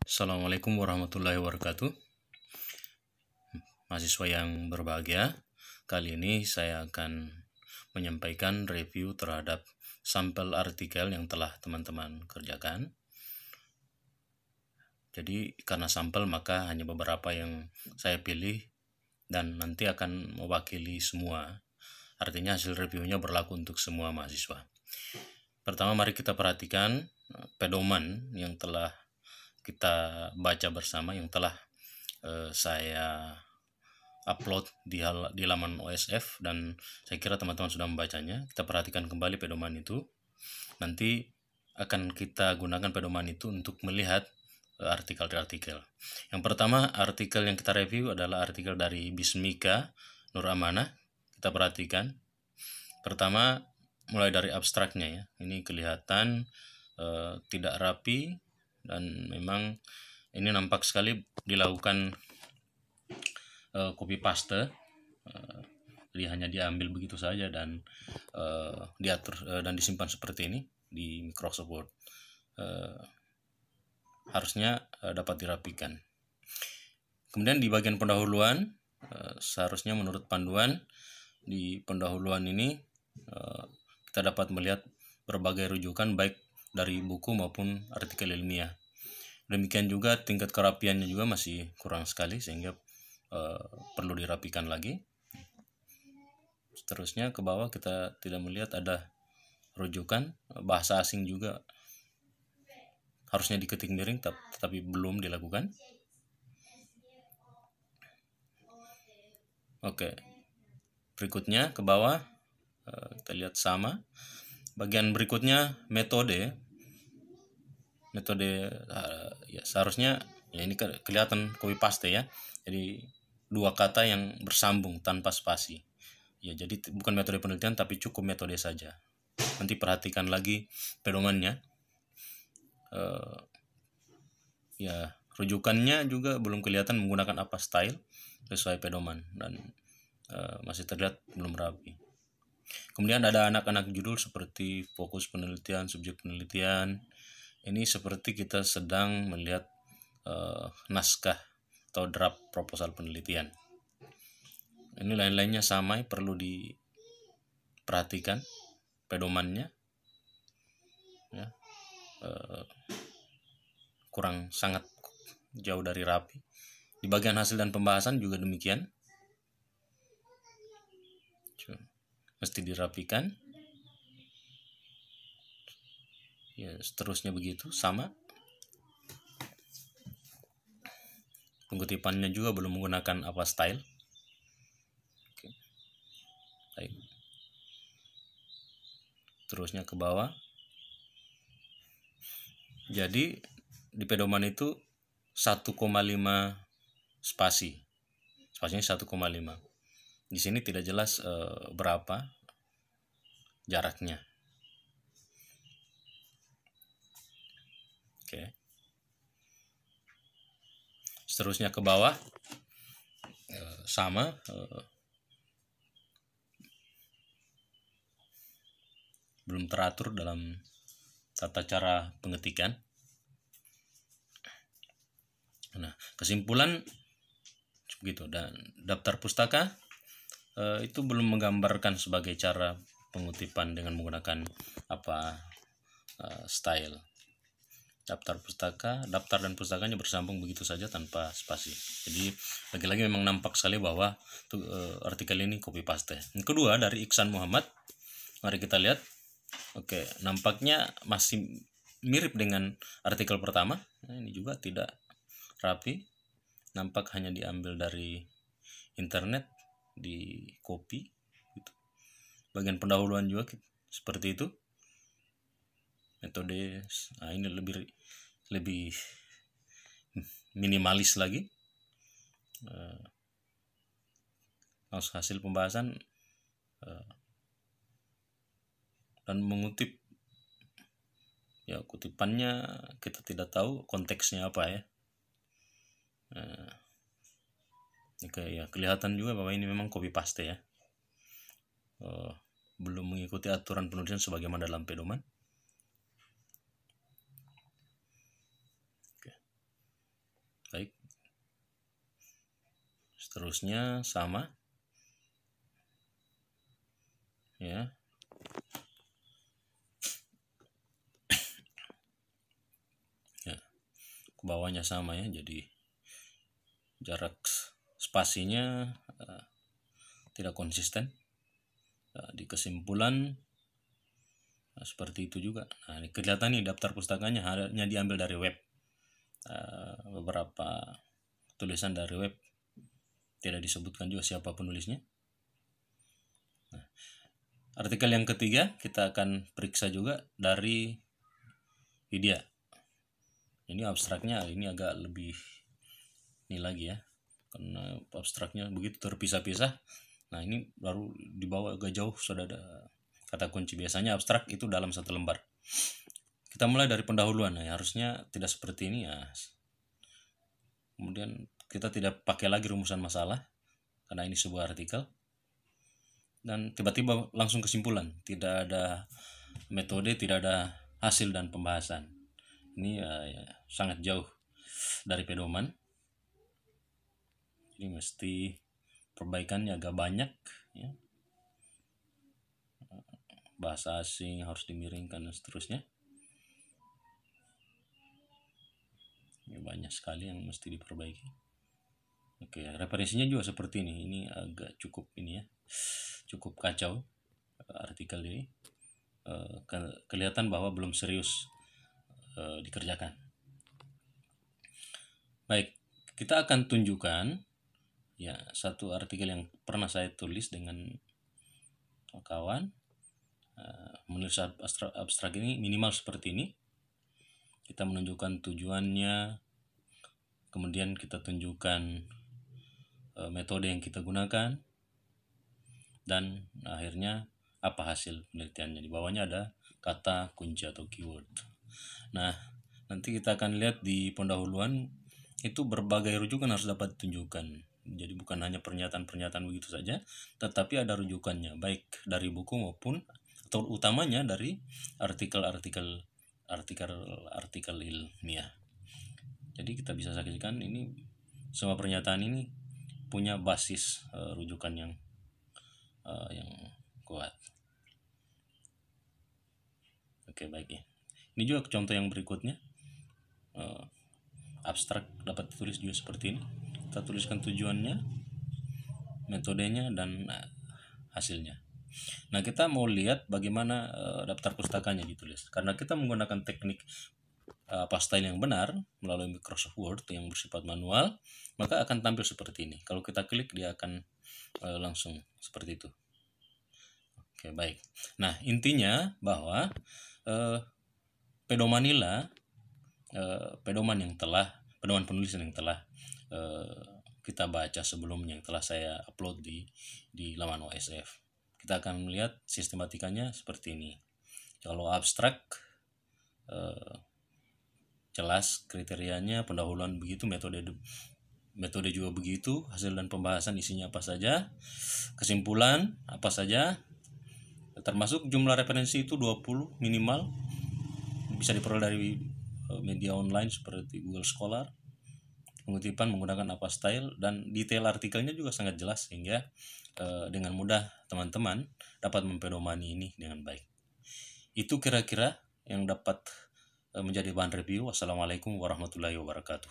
Assalamualaikum warahmatullahi wabarakatuh. Mahasiswa yang berbahagia, kali ini saya akan menyampaikan review terhadap sampel artikel yang telah teman-teman kerjakan. Jadi karena sampel maka hanya beberapa yang saya pilih dan nanti akan mewakili semua. Artinya hasil reviewnya berlaku untuk semua mahasiswa. Pertama mari kita perhatikan pedoman yang telah kita baca bersama, yang telah saya upload di laman OSF dan saya kira teman-teman sudah membacanya. Kita perhatikan kembali pedoman itu. Nanti akan kita gunakan pedoman itu untuk melihat artikel-artikel. Yang pertama, artikel yang kita review adalah artikel dari Bismika Nur Amanah. Kita perhatikan. Pertama, mulai dari abstraknya ya. Ini kelihatan tidak rapi dan memang ini nampak sekali dilakukan copy paste, jadi hanya diambil begitu saja dan diatur dan disimpan seperti ini di Microsoft Word. Harusnya dapat dirapikan. Kemudian di bagian pendahuluan, seharusnya menurut panduan di pendahuluan ini kita dapat melihat berbagai rujukan baik dari buku maupun artikel ilmiah. Demikian juga tingkat kerapiannya juga masih kurang sekali sehingga perlu dirapikan lagi. Seterusnya ke bawah kita tidak melihat ada rujukan bahasa asing, juga harusnya diketik miring tetapi belum dilakukan. Oke, berikutnya ke bawah kita lihat sama. Bagian berikutnya metode ya seharusnya ya ini kelihatan copy paste ya. Jadi dua kata yang bersambung tanpa spasi. Ya, jadi bukan metode penelitian tapi cukup metode saja. Nanti perhatikan lagi pedomannya. Ya, rujukannya juga belum kelihatan menggunakan apa style sesuai pedoman dan masih terlihat belum rapi. Kemudian ada anak-anak judul seperti fokus penelitian, subjek penelitian. Ini seperti kita sedang melihat naskah atau draft proposal penelitian. Ini lain-lainnya sama, perlu diperhatikan pedomannya ya, kurang sangat jauh dari rapi. Di bagian hasil dan pembahasan juga demikian, mesti dirapikan ya. Seterusnya begitu sama. Pengutipannya juga belum menggunakan apa style. Oke. Baik. Terusnya ke bawah. Jadi di pedoman itu 1,5 spasi. Spasinya 1,5. Di sini tidak jelas berapa jaraknya. Oke. Seterusnya ke bawah sama, belum teratur dalam tata cara pengetikan. Nah, kesimpulan begitu. Dan daftar pustaka itu belum menggambarkan sebagai cara pengutipan dengan menggunakan apa style. Daftar dan pustakanya bersambung begitu saja tanpa spasi. Jadi lagi-lagi memang nampak sekali bahwa artikel ini copy paste. Yang kedua dari Iksan Muhammad, mari kita lihat. Oke, nampaknya masih mirip dengan artikel pertama. Nah, ini juga tidak rapi, nampak hanya diambil dari internet, di copy gitu. Bagian pendahuluan juga seperti itu. Metode ini lebih minimalis lagi. Hasil pembahasan dan mengutip ya, kutipannya kita tidak tahu konteksnya apa ya. Ya kelihatan juga bahwa ini memang copy paste ya. Belum mengikuti aturan penulisan sebagaimana dalam pedoman. seterusnya sama ya. Ya, ke bawahnya sama ya, jadi jarak spasinya tidak konsisten. Di kesimpulan seperti itu juga. Nah, ini kelihatan nih daftar pustakanya hanya diambil dari web. Beberapa tulisan dari web tidak disebutkan juga siapa penulisnya. Nah, artikel yang ketiga kita akan periksa juga dari Widya. Ini abstraknya ini agak lebih ini lagi ya, karena abstraknya begitu terpisah-pisah. Nah, ini baru dibawa agak jauh, sudah ada kata kunci. Biasanya abstrak itu dalam satu lembar. Kita mulai dari pendahuluan. Nah, harusnya tidak seperti ini ya. Kemudian kita tidak pakai lagi rumusan masalah karena ini sebuah artikel. Dan tiba-tiba langsung kesimpulan, tidak ada metode, tidak ada hasil dan pembahasan. Ini ya, sangat jauh dari pedoman. Ini mesti perbaikannya agak banyak ya. Bahasa asing harus dimiringkan dan seterusnya. Ini banyak sekali yang mesti diperbaiki. Oke, referensinya juga seperti ini. Ini agak cukup ini ya, cukup kacau artikel ini. Kelihatan bahwa belum serius dikerjakan. Baik, kita akan tunjukkan ya satu artikel yang pernah saya tulis dengan kawan. Menulis abstrak ini minimal seperti ini. Kita menunjukkan tujuannya, kemudian kita tunjukkan metode yang kita gunakan, dan akhirnya apa hasil penelitiannya. Di bawahnya ada kata kunci atau keyword. Nah, nanti kita akan lihat di pendahuluan itu berbagai rujukan harus dapat ditunjukkan. Jadi bukan hanya pernyataan-pernyataan begitu saja, tetapi ada rujukannya, baik dari buku maupun atau utamanya dari artikel ilmiah. Jadi kita bisa saksikan ini semua pernyataan ini punya basis rujukan yang kuat. Oke, baik ya. Ini juga contoh yang berikutnya. Abstrak dapat ditulis juga seperti ini. Kita tuliskan tujuannya, metodenya, dan hasilnya. Nah, kita mau lihat bagaimana daftar pustakanya ditulis. Karena kita menggunakan teknik style yang benar melalui Microsoft Word yang bersifat manual, maka akan tampil seperti ini. Kalau kita klik, dia akan langsung seperti itu. Oke, baik. Nah, intinya bahwa pedoman penulisan yang telah kita baca sebelumnya, yang telah saya upload di laman OSF. Kita akan melihat sistematikanya seperti ini. Kalau abstrak jelas kriterianya, pendahuluan begitu, metode juga begitu, hasil dan pembahasan isinya apa saja, kesimpulan apa saja, termasuk jumlah referensi itu 20 minimal, bisa diperoleh dari media online seperti Google Scholar. Pengutipan menggunakan apa style, dan detail artikelnya juga sangat jelas sehingga dengan mudah teman-teman dapat mempedomani ini dengan baik. Itu kira-kira yang dapat menjadi bahan review. Wassalamualaikum warahmatullahi wabarakatuh.